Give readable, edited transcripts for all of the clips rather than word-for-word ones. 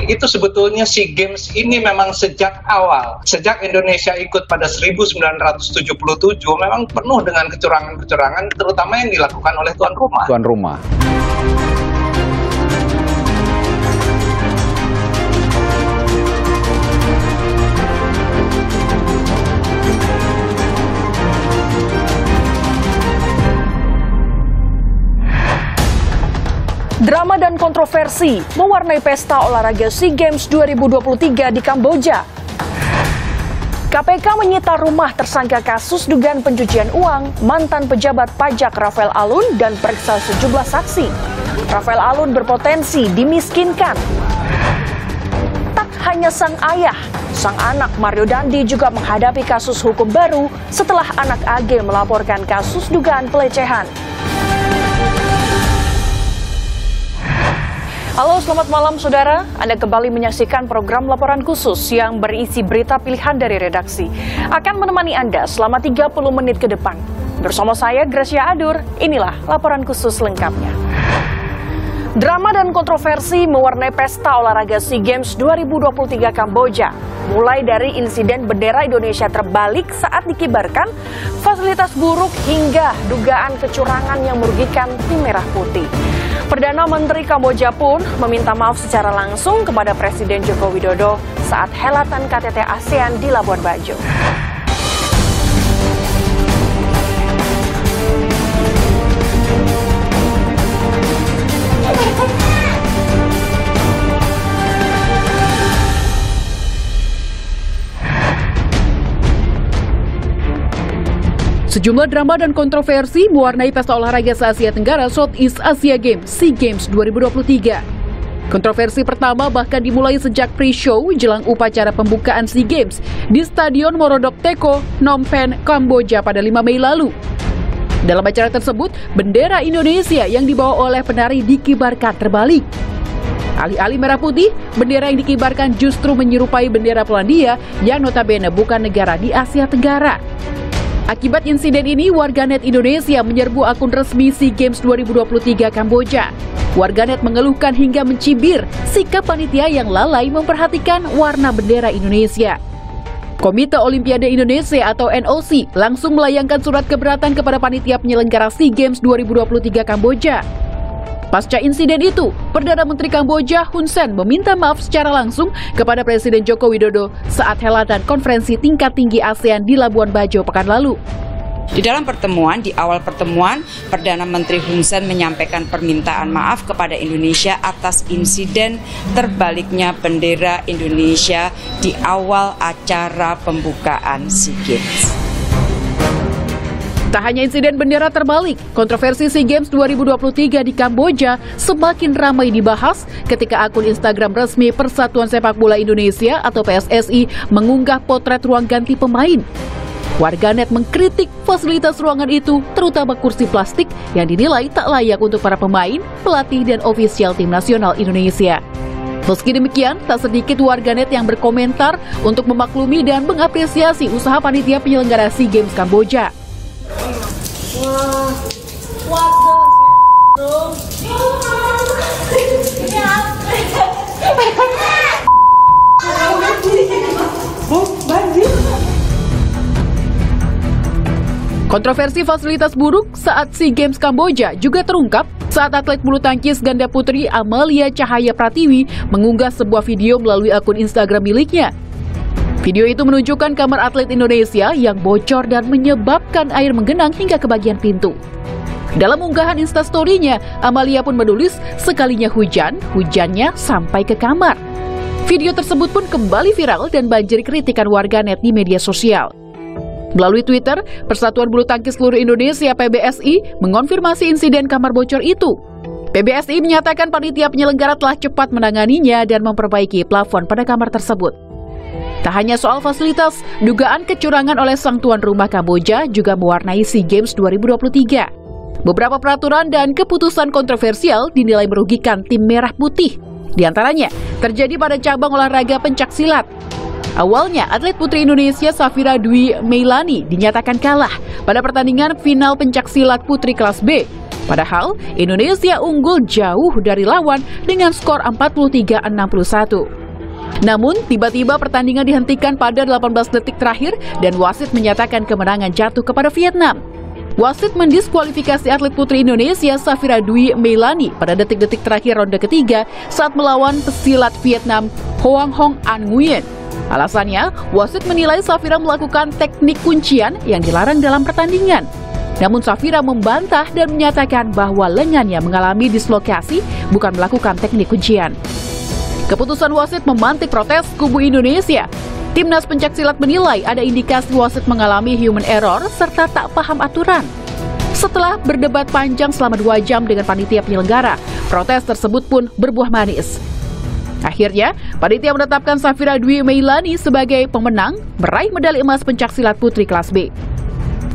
itu sebetulnya SEA Games ini memang sejak awal, sejak Indonesia ikut pada 1977 memang penuh dengan kecurangan-kecurangan, terutama yang dilakukan oleh tuan rumah. Tuan rumah. Drama dan kontroversi mewarnai pesta olahraga SEA Games 2023 di Kamboja. KPK menyita rumah tersangka kasus dugaan pencucian uang mantan pejabat pajak Rafael Alun dan periksa sejumlah saksi. Rafael Alun berpotensi dimiskinkan. Tak hanya sang ayah, sang anak Mario Dandi juga menghadapi kasus hukum baru setelah anak AG melaporkan kasus dugaan pelecehan. Halo, selamat malam saudara. Anda kembali menyaksikan program Laporan Khusus yang berisi berita pilihan dari redaksi. Akan menemani Anda selama 30 menit ke depan. Bersama saya, Gracia Adur, inilah Laporan Khusus lengkapnya. Drama dan kontroversi mewarnai pesta olahraga SEA Games 2023 Kamboja. Mulai dari insiden bendera Indonesia terbalik saat dikibarkan, fasilitas buruk hingga dugaan kecurangan yang merugikan tim merah putih. Perdana Menteri Kamboja pun meminta maaf secara langsung kepada Presiden Joko Widodo saat helatan KTT ASEAN di Labuan Bajo. Sejumlah drama dan kontroversi mewarnai pesta olahraga se-Asia Tenggara Southeast Asia Games SEA Games 2023. Kontroversi pertama bahkan dimulai sejak pre-show jelang upacara pembukaan SEA Games di Stadion Morodok Teko, Phnom Penh, Kamboja pada 5 Mei lalu. Dalam acara tersebut, bendera Indonesia yang dibawa oleh penari dikibarkan terbalik. Alih-alih merah putih, bendera yang dikibarkan justru menyerupai bendera Polandia yang notabene bukan negara di Asia Tenggara. Akibat insiden ini, warganet Indonesia menyerbu akun resmi SEA Games 2023 Kamboja. Warganet mengeluhkan hingga mencibir sikap panitia yang lalai memperhatikan warna bendera Indonesia. Komite Olimpiade Indonesia atau NOC langsung melayangkan surat keberatan kepada panitia penyelenggara SEA Games 2023 Kamboja. Pasca insiden itu, Perdana Menteri Kamboja Hun Sen meminta maaf secara langsung kepada Presiden Joko Widodo saat helatan konferensi tingkat tinggi ASEAN di Labuan Bajo pekan lalu. Di dalam pertemuan, di awal pertemuan, Perdana Menteri Hun Sen menyampaikan permintaan maaf kepada Indonesia atas insiden terbaliknya bendera Indonesia di awal acara pembukaan SEA Games. Tak hanya insiden bendera terbalik, kontroversi SEA Games 2023 di Kamboja semakin ramai dibahas ketika akun Instagram resmi Persatuan Sepak Bola Indonesia atau PSSI mengunggah potret ruang ganti pemain. Warganet mengkritik fasilitas ruangan itu, terutama kursi plastik yang dinilai tak layak untuk para pemain, pelatih, dan ofisial tim nasional Indonesia. Meski demikian, tak sedikit warganet yang berkomentar untuk memaklumi dan mengapresiasi usaha panitia penyelenggara SEA Games Kamboja. Kontroversi fasilitas buruk saat SEA Games Kamboja juga terungkap saat atlet bulu tangkis ganda putri Amalia Cahaya Pratiwi mengunggah sebuah video melalui akun Instagram miliknya. Video itu menunjukkan kamar atlet Indonesia yang bocor dan menyebabkan air menggenang hingga ke bagian pintu. Dalam unggahan Instastory-nya, Amalia pun menulis, sekalinya hujan, hujannya sampai ke kamar. Video tersebut pun kembali viral dan banjir kritikan warganet di media sosial. Melalui Twitter, Persatuan Bulu Tangkis Seluruh Indonesia PBSI mengonfirmasi insiden kamar bocor itu. PBSI menyatakan panitia penyelenggara telah cepat menanganinya dan memperbaiki plafon pada kamar tersebut. Tak hanya soal fasilitas, dugaan kecurangan oleh sang tuan rumah Kamboja juga mewarnai SEA Games 2023. Beberapa peraturan dan keputusan kontroversial dinilai merugikan tim merah putih. Di antaranya, terjadi pada cabang olahraga pencaksilat. Awalnya, atlet putri Indonesia Safira Dwi Meilani dinyatakan kalah pada pertandingan final pencaksilat putri kelas B. Padahal, Indonesia unggul jauh dari lawan dengan skor 43-61. Namun, tiba-tiba pertandingan dihentikan pada 18 detik terakhir dan wasit menyatakan kemenangan jatuh kepada Vietnam. Wasit mendiskualifikasi atlet putri Indonesia Safira Dwi Meilani pada detik-detik terakhir ronde ketiga saat melawan pesilat Vietnam Hoang Hong An Nguyen. Alasannya, wasit menilai Safira melakukan teknik kuncian yang dilarang dalam pertandingan. Namun Safira membantah dan menyatakan bahwa lengannya mengalami dislokasi, bukan melakukan teknik kuncian. Keputusan wasit memantik protes kubu Indonesia. Timnas pencaksilat menilai ada indikasi wasit mengalami human error serta tak paham aturan. Setelah berdebat panjang selama 2 jam dengan panitia penyelenggara, protes tersebut pun berbuah manis. Akhirnya, panitia menetapkan Safira Dwi Meilani sebagai pemenang meraih medali emas pencaksilat putri kelas B.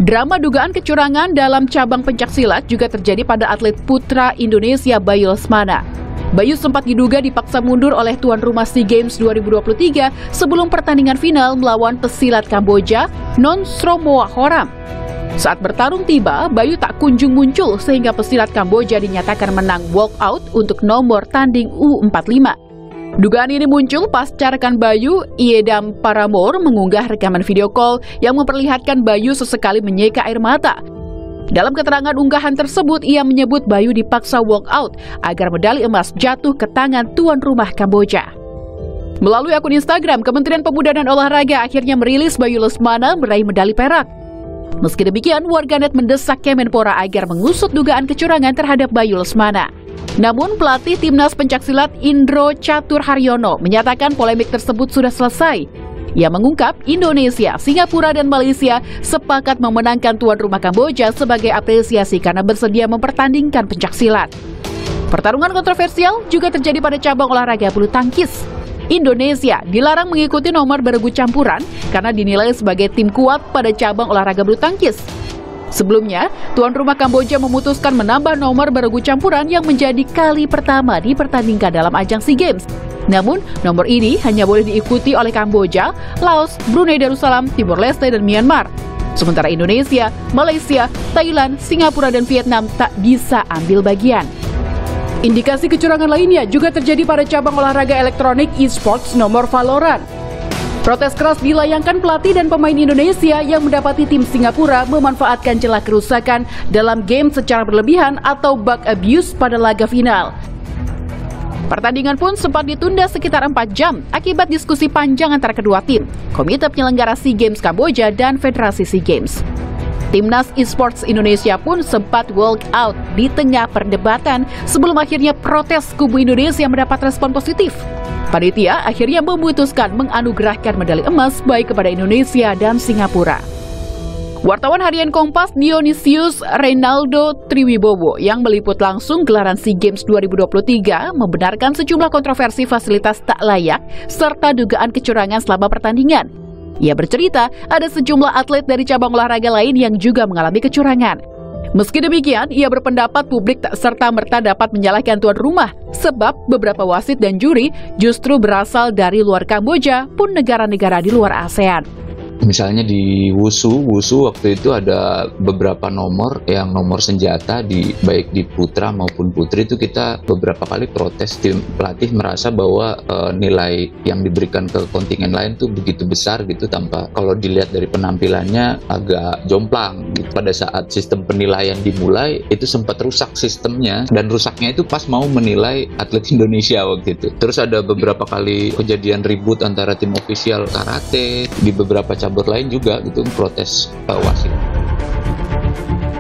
Drama dugaan kecurangan dalam cabang pencaksilat juga terjadi pada atlet putra Indonesia Bayu Lesmana. Bayu sempat diduga dipaksa mundur oleh tuan rumah SEA Games 2023 sebelum pertandingan final melawan pesilat Kamboja, Nonsromoahoram. Saat bertarung tiba, Bayu tak kunjung muncul sehingga pesilat Kamboja dinyatakan menang walk out untuk nomor tanding U45. Dugaan ini muncul pasca rekan Bayu, Iedam Paramore, mengunggah rekaman video call yang memperlihatkan Bayu sesekali menyeka air mata. Dalam keterangan unggahan tersebut, ia menyebut Bayu dipaksa walk out agar medali emas jatuh ke tangan tuan rumah Kamboja. Melalui akun Instagram, Kementerian Pemuda dan Olahraga akhirnya merilis Bayu Lesmana meraih medali perak. Meski demikian, warganet mendesak Kemenpora agar mengusut dugaan kecurangan terhadap Bayu Lesmana. Namun, pelatih timnas pencaksilat Indro Catur Haryono menyatakan polemik tersebut sudah selesai. Ia mengungkap Indonesia, Singapura, dan Malaysia sepakat memenangkan tuan rumah Kamboja sebagai apresiasi karena bersedia mempertandingkan pencaksilat. Pertarungan kontroversial juga terjadi pada cabang olahraga bulu tangkis. Indonesia dilarang mengikuti nomor beregu campuran karena dinilai sebagai tim kuat pada cabang olahraga bulu tangkis. Sebelumnya, tuan rumah Kamboja memutuskan menambah nomor beregu campuran yang menjadi kali pertama dipertandingkan dalam ajang SEA Games. Namun, nomor ini hanya boleh diikuti oleh Kamboja, Laos, Brunei Darussalam, Timor Leste, dan Myanmar. Sementara Indonesia, Malaysia, Thailand, Singapura, dan Vietnam tak bisa ambil bagian. Indikasi kecurangan lainnya juga terjadi pada cabang olahraga elektronik e-sports nomor Valorant. Protes keras dilayangkan pelatih dan pemain Indonesia yang mendapati tim Singapura memanfaatkan celah kerusakan dalam game secara berlebihan atau bug abuse pada laga final. Pertandingan pun sempat ditunda sekitar 4 jam akibat diskusi panjang antara kedua tim, Komite Penyelenggara SEA Games Kamboja dan Federasi SEA Games. Timnas eSports Indonesia pun sempat walk out di tengah perdebatan sebelum akhirnya protes kubu Indonesia mendapat respon positif. Panitia akhirnya memutuskan menganugerahkan medali emas baik kepada Indonesia dan Singapura. Wartawan harian Kompas Dionysius Reynaldo Triwibowo yang meliput langsung gelaran SEA Games 2023 membenarkan sejumlah kontroversi fasilitas tak layak serta dugaan kecurangan selama pertandingan. Ia bercerita ada sejumlah atlet dari cabang olahraga lain yang juga mengalami kecurangan. Meski demikian, ia berpendapat publik tak serta-merta dapat menyalahkan tuan rumah, sebab beberapa wasit dan juri justru berasal dari luar Kamboja pun negara-negara di luar ASEAN. Misalnya di Wushu waktu itu ada beberapa nomor yang nomor senjata baik di putra maupun putri itu kita beberapa kali protes. Tim pelatih merasa bahwa nilai yang diberikan ke kontingen lain tuh begitu besar gitu tanpa kalau dilihat dari penampilannya agak jomplang gitu. Pada saat sistem penilaian dimulai itu sempat rusak sistemnya dan rusaknya itu pas mau menilai atlet Indonesia waktu itu. Terus ada beberapa kali kejadian ribut antara tim ofisial karate di beberapa cabang lain juga gitu protes wasit.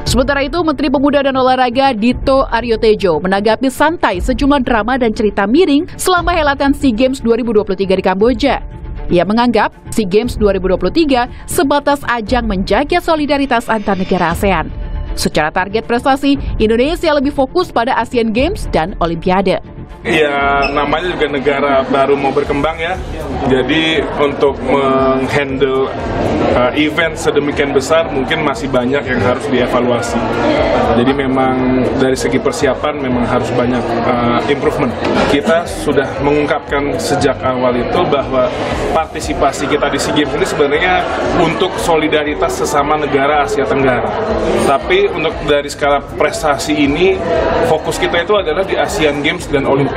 Sementara itu, Menteri Pemuda dan Olahraga Dito Aryo Tejo menanggapi santai sejumlah drama dan cerita miring selama helatan SEA Games 2023 di Kamboja. Ia menganggap SEA Games 2023 sebatas ajang menjaga solidaritas antar negara ASEAN. Secara target prestasi, Indonesia lebih fokus pada Asian Games dan Olimpiade. Ya, namanya juga negara baru mau berkembang ya. Jadi untuk menghandle event sedemikian besar mungkin masih banyak yang harus dievaluasi. Jadi memang dari segi persiapan memang harus banyak improvement. Kita sudah mengungkapkan sejak awal itu bahwa partisipasi kita di SEA Games ini sebenarnya untuk solidaritas sesama negara Asia Tenggara. Tapi untuk dari skala prestasi ini fokus kita itu adalah di Asian Games dan Olimpiade.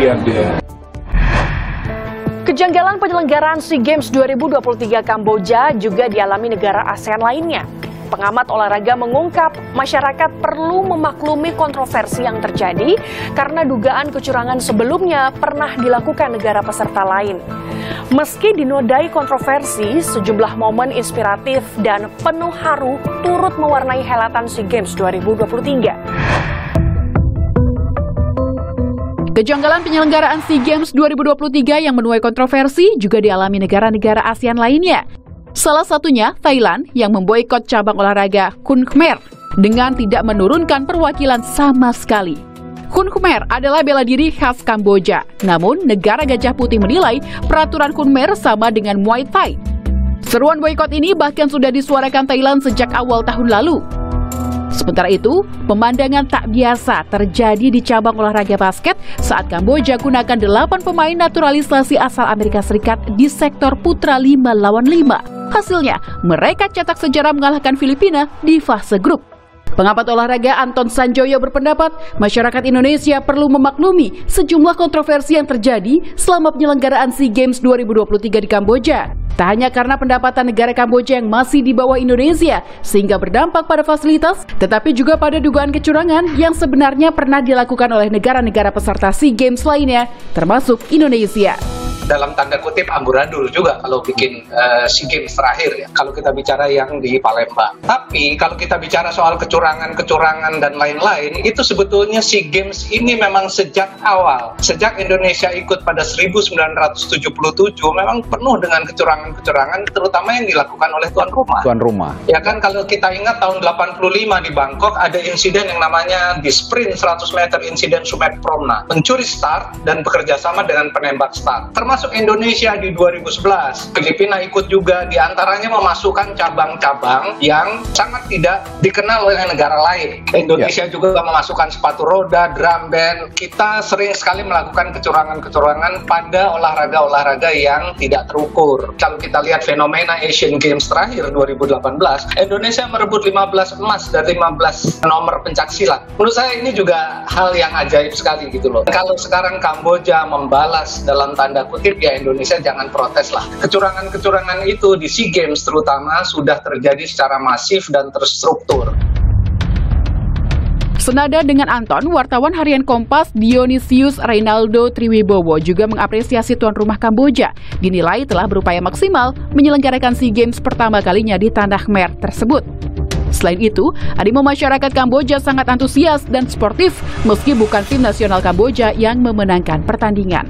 Kejanggalan penyelenggaraan SEA Games 2023 Kamboja juga dialami negara ASEAN lainnya. Pengamat olahraga mengungkap masyarakat perlu memaklumi kontroversi yang terjadi karena dugaan kecurangan sebelumnya pernah dilakukan negara peserta lain. Meski dinodai kontroversi, sejumlah momen inspiratif dan penuh haru turut mewarnai helatan SEA Games 2023. Kejanggalan penyelenggaraan SEA Games 2023 yang menuai kontroversi juga dialami negara-negara ASEAN lainnya. Salah satunya Thailand yang memboikot cabang olahraga Kun Khmer dengan tidak menurunkan perwakilan sama sekali. Kun Khmer adalah bela diri khas Kamboja, namun negara Gajah Putih menilai peraturan Kun Khmer sama dengan Muay Thai. Seruan boikot ini bahkan sudah disuarakan Thailand sejak awal tahun lalu. Sementara itu, pemandangan tak biasa terjadi di cabang olahraga basket saat Kamboja gunakan 8 pemain naturalisasi asal Amerika Serikat di sektor putra 5 lawan 5. Hasilnya, mereka cetak sejarah mengalahkan Filipina di fase grup. Pengamat olahraga Anton Sanjoyo berpendapat masyarakat Indonesia perlu memaklumi sejumlah kontroversi yang terjadi selama penyelenggaraan SEA Games 2023 di Kamboja. Tak hanya karena pendapatan negara Kamboja yang masih di bawah Indonesia sehingga berdampak pada fasilitas, tetapi juga pada dugaan kecurangan yang sebenarnya pernah dilakukan oleh negara-negara peserta SEA Games lainnya, termasuk Indonesia. Dalam tanda kutip amburadul juga kalau bikin SEA Games terakhir ya, kalau kita bicara yang di Palembang. Tapi kalau kita bicara soal kecurangan dan lain-lain, itu sebetulnya SEA Games ini memang sejak awal, sejak Indonesia ikut pada 1977 memang penuh dengan kecurangan-kecurangan, terutama yang dilakukan oleh tuan rumah. Ya kan, kalau kita ingat tahun 85 di Bangkok ada insiden yang namanya di sprint 100 meter insiden Sumet Promna, mencuri start dan bekerja sama dengan penembak start. Termasuk Indonesia di 2011, Filipina ikut juga, diantaranya memasukkan cabang-cabang yang sangat tidak dikenal oleh negara lain. Indonesia juga memasukkan sepatu roda, drum band. Kita sering sekali melakukan kecurangan-kecurangan pada olahraga-olahraga yang tidak terukur. Kalau kita lihat fenomena Asian Games terakhir 2018, Indonesia merebut 15 emas dan 15 nomor pencaksilat. Menurut saya ini juga hal yang ajaib sekali gitu loh. Kalau sekarang Kamboja membalas dalam tanda kutip, ya Indonesia jangan protes lah. Kecurangan-kecurangan itu di SEA Games terutama sudah terjadi secara masif dan terstruktur. Senada dengan Anton, wartawan harian Kompas Dionysius Reynaldo Triwibowo juga mengapresiasi tuan rumah Kamboja. Dinilai telah berupaya maksimal menyelenggarakan SEA Games pertama kalinya di tanah Khmer tersebut. Selain itu, animo masyarakat Kamboja sangat antusias dan sportif meski bukan tim nasional Kamboja yang memenangkan pertandingan.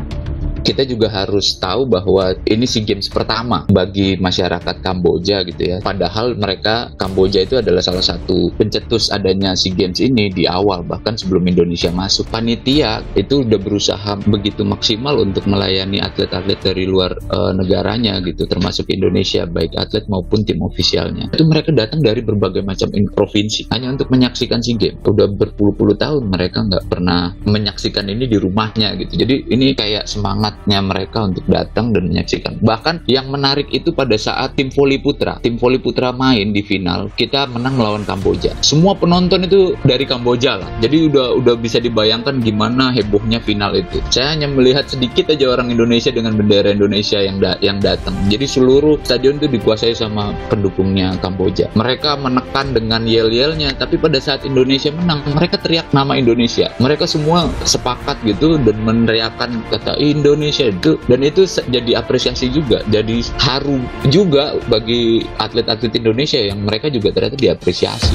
Kita juga harus tahu bahwa ini SEA Games pertama bagi masyarakat Kamboja gitu ya. Padahal mereka, Kamboja itu adalah salah satu pencetus adanya SEA Games ini di awal, bahkan sebelum Indonesia masuk. Panitia itu udah berusaha begitu maksimal untuk melayani atlet-atlet dari luar negaranya gitu, termasuk Indonesia, baik atlet maupun tim ofisialnya. Itu mereka datang dari berbagai macam provinsi hanya untuk menyaksikan SEA Games. Udah berpuluh-puluh tahun mereka nggak pernah menyaksikan ini di rumahnya gitu. Jadi ini kayak semangat mereka untuk datang dan menyaksikan. Bahkan yang menarik itu pada saat tim voli putra main di final, kita menang melawan Kamboja. Semua penonton itu dari Kamboja lah. Jadi udah bisa dibayangkan gimana hebohnya final itu. Saya hanya melihat sedikit aja orang Indonesia dengan bendera Indonesia yang datang. Jadi seluruh stadion itu dikuasai sama pendukungnya Kamboja. Mereka menekan dengan yel-yelnya, tapi pada saat Indonesia menang, mereka teriak nama Indonesia. Mereka semua sepakat gitu dan meneriakkan kata Indonesia itu, dan itu jadi apresiasi juga, jadi haru juga bagi atlet-atlet Indonesia yang mereka juga ternyata diapresiasi.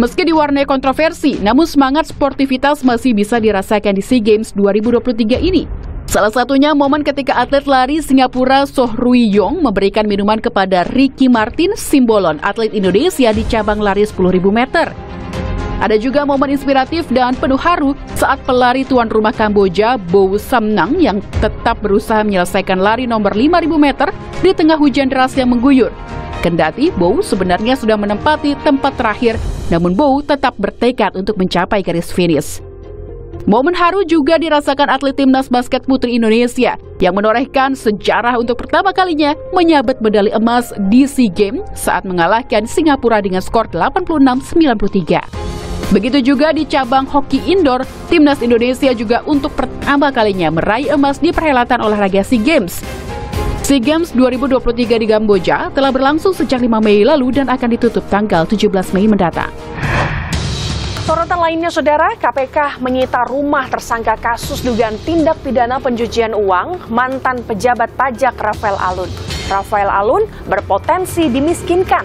Meski diwarnai kontroversi, namun semangat sportivitas masih bisa dirasakan di SEA Games 2023 ini. Salah satunya momen ketika atlet lari Singapura Soh Rui Yong memberikan minuman kepada Ricky Martin Simbolon, atlet Indonesia di cabang lari 10.000 meter. Ada juga momen inspiratif dan penuh haru saat pelari tuan rumah Kamboja, Bow Samnang, yang tetap berusaha menyelesaikan lari nomor 5.000 meter di tengah hujan deras yang mengguyur. Kendati Bow sebenarnya sudah menempati tempat terakhir, namun Bow tetap bertekad untuk mencapai garis finish. Momen haru juga dirasakan atlet timnas basket putri Indonesia yang menorehkan sejarah untuk pertama kalinya menyabet medali emas di SEA Games saat mengalahkan Singapura dengan skor 86-93. Begitu juga di cabang hoki indoor, timnas Indonesia juga untuk pertama kalinya meraih emas di perhelatan olahraga SEA Games. SEA Games 2023 di Kamboja telah berlangsung sejak 5 Mei lalu dan akan ditutup tanggal 17 Mei mendatang. Sorotan lainnya, Saudara, KPK menyita rumah tersangka kasus dugaan tindak pidana pencucian uang mantan pejabat pajak Rafael Alun. Rafael Alun berpotensi dimiskinkan.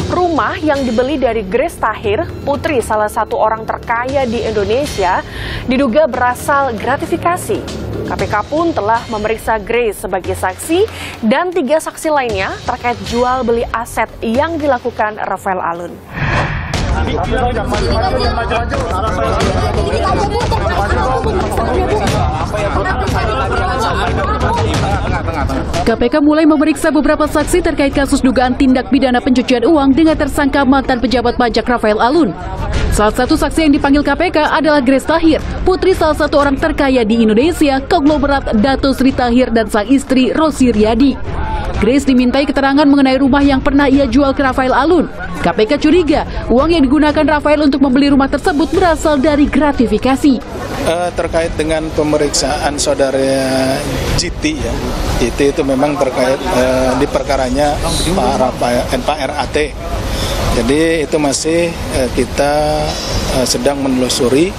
Rumah yang dibeli dari Grace Tahir, putri salah satu orang terkaya di Indonesia, diduga berasal gratifikasi. KPK pun telah memeriksa Grace sebagai saksi dan 3 saksi lainnya terkait jual beli aset yang dilakukan Rafael Alun. KPK mulai memeriksa beberapa saksi terkait kasus dugaan tindak pidana pencucian uang dengan tersangka mantan pejabat pajak Rafael Alun. Salah satu saksi yang dipanggil KPK adalah Grace Tahir, putri salah satu orang terkaya di Indonesia, konglomerat Dato Sri Tahir dan sang istri Rosi Riyadi. Grace dimintai keterangan mengenai rumah yang pernah ia jual ke Rafael Alun. KPK curiga uang yang digunakan Rafael untuk membeli rumah tersebut berasal dari gratifikasi. Terkait dengan pemeriksaan saudara JT ya, JT itu memang terkait di perkaranya Pak RAT. Jadi itu masih kita sedang menelusuri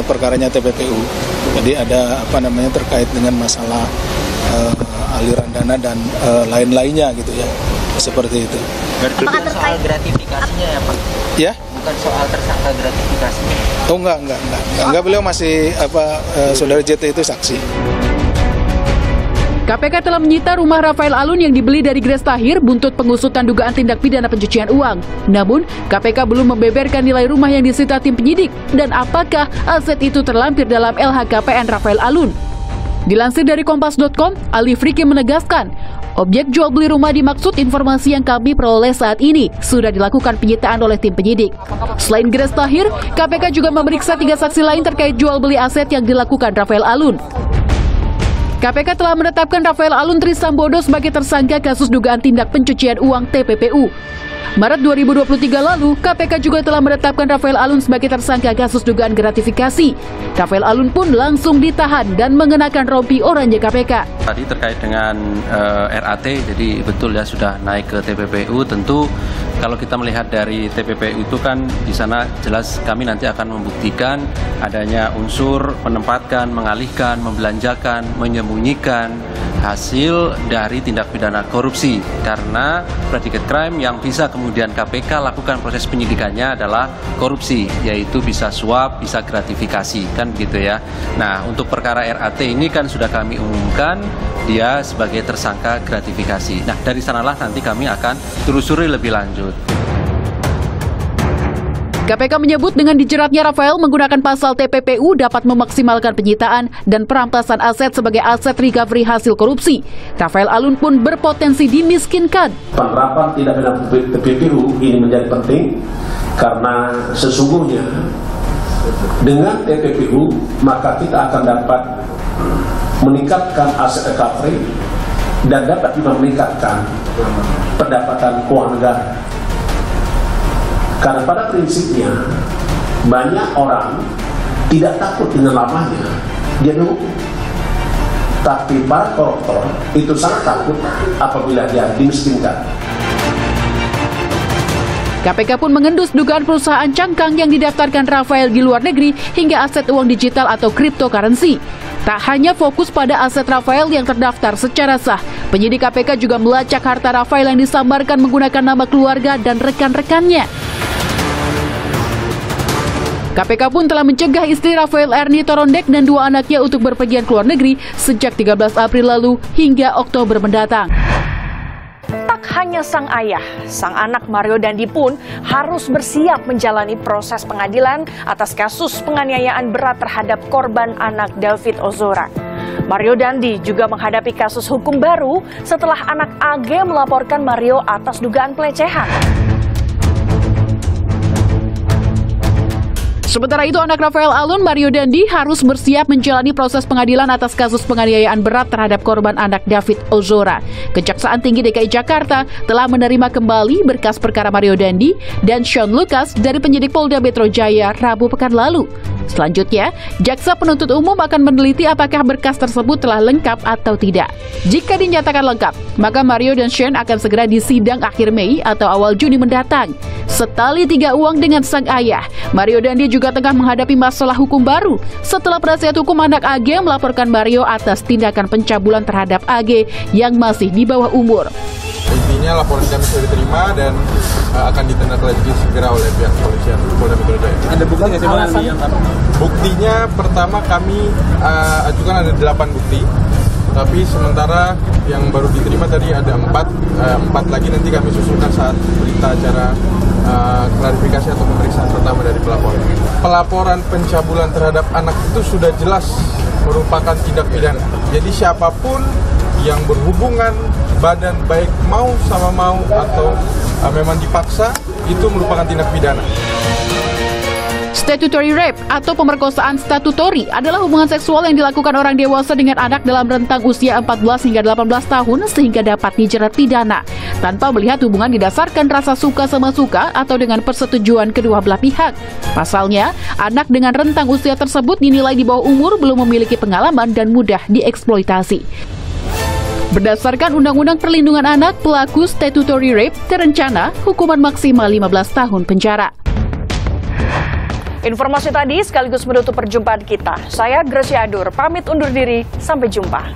perkaranya TPPU. Jadi ada terkait dengan masalah aliran dana dan lain-lainnya gitu ya, seperti itu. Apakah terkait soal gratifikasinya ya Pak? Ya? Bukan soal tersangka gratifikasinya. Oh enggak, beliau masih saudara JT itu saksi. KPK telah menyita rumah Rafael Alun yang dibeli dari Grace Tahir buntut pengusutan dugaan tindak pidana pencucian uang. Namun, KPK belum membeberkan nilai rumah yang disita tim penyidik dan apakah aset itu terlampir dalam LHKPN Rafael Alun. Dilansir dari Kompas.com, Ali Friki menegaskan, objek jual beli rumah dimaksud informasi yang kami peroleh saat ini sudah dilakukan penyitaan oleh tim penyidik. Selain Grace Tahir, KPK juga memeriksa 3 saksi lain terkait jual beli aset yang dilakukan Rafael Alun. KPK telah menetapkan Rafael Alun Trisambodo sebagai tersangka kasus dugaan tindak pencucian uang TPPU. Maret 2023 lalu, KPK juga telah menetapkan Rafael Alun sebagai tersangka kasus dugaan gratifikasi. Rafael Alun pun langsung ditahan dan mengenakan rompi oranye KPK. Tadi terkait dengan RAT, jadi betul ya sudah naik ke TPPU. Tentu kalau kita melihat dari TPPU itu kan di sana jelas kami nanti akan membuktikan adanya unsur menempatkan, mengalihkan, membelanjakan, menyembunyikan hasil dari tindak pidana korupsi, karena predicate crime yang bisa kemudian KPK lakukan proses penyidikannya adalah korupsi, yaitu bisa suap, bisa gratifikasi, kan begitu ya. Nah, untuk perkara RAT ini kan sudah kami umumkan dia sebagai tersangka gratifikasi. Nah, dari sanalah nanti kami akan telusuri lebih lanjut. KPK menyebut dengan dijeratnya Rafael menggunakan pasal TPPU dapat memaksimalkan penyitaan dan perampasan aset sebagai aset recovery hasil korupsi. Rafael Alun pun berpotensi dimiskinkan. Penerapan tindak pidana TPPU ini menjadi penting karena sesungguhnya dengan TPPU maka kita akan dapat meningkatkan aset recovery dan dapat juga meningkatkan pendapatan keuangan negara. Karena pada prinsipnya banyak orang tidak takut dengan lamanya dia dihukum, tapi para koruptor itu sangat takut apabila dia dimiskinkan. KPK pun mengendus dugaan perusahaan cangkang yang didaftarkan Rafael di luar negeri hingga aset uang digital atau cryptocurrency. Tak hanya fokus pada aset Rafael yang terdaftar secara sah, penyidik KPK juga melacak harta Rafael yang disamarkan menggunakan nama keluarga dan rekan-rekannya. KPK pun telah mencegah istri Rafael Erni Torondek dan 2 anaknya untuk berpergian ke luar negeri sejak 13 April lalu hingga Oktober mendatang. Tak hanya sang ayah, sang anak Mario Dandi pun harus bersiap menjalani proses pengadilan atas kasus penganiayaan berat terhadap korban anak David Ozora. Mario Dandi juga menghadapi kasus hukum baru setelah anak AG melaporkan Mario atas dugaan pelecehan. Sementara itu, anak Rafael Alun, Mario Dandi, harus bersiap menjalani proses pengadilan atas kasus penganiayaan berat terhadap korban anak David Ozora. Kejaksaan Tinggi DKI Jakarta telah menerima kembali berkas perkara Mario Dandi dan Sean Lucas dari penyidik Polda Metro Jaya Rabu pekan lalu. Selanjutnya, jaksa penuntut umum akan meneliti apakah berkas tersebut telah lengkap atau tidak. Jika dinyatakan lengkap, maka Mario dan Sean akan segera disidang akhir Mei atau awal Juni mendatang. Setali 3 uang dengan sang ayah, Mario Dandi juga tengah menghadapi masalah hukum baru setelah penasihat hukum anak AG melaporkan Mario atas tindakan pencabulan terhadap AG yang masih di bawah umur. Intinya laporan kami sudah diterima dan akan ditindaklanjuti segera oleh pihak kepolisian Polda Metro Jaya. Ada bukti nggak sih Pak? Buktinya pertama kami ajukan ada 8 bukti, tapi sementara yang baru diterima tadi ada 4 lagi nanti kami susulkan saat berita acara klarifikasi atau pemeriksaan pertama dari pelapor. Pelaporan pencabulan terhadap anak itu sudah jelas merupakan tindak pidana. Jadi siapapun yang berhubungan badan baik mau sama mau atau memang dipaksa itu merupakan tindak pidana. Statutory rape atau pemerkosaan statutory adalah hubungan seksual yang dilakukan orang dewasa dengan anak dalam rentang usia 14 hingga 18 tahun sehingga dapat dijerat pidana tanpa melihat hubungan didasarkan rasa suka sama suka atau dengan persetujuan kedua belah pihak. Pasalnya, anak dengan rentang usia tersebut dinilai di bawah umur, belum memiliki pengalaman dan mudah dieksploitasi. Berdasarkan Undang-Undang Perlindungan Anak, pelaku statutory rape terencana hukuman maksimal 15 tahun penjara. Informasi tadi sekaligus menutup perjumpaan kita. Saya Gracia Adur, pamit undur diri. Sampai jumpa.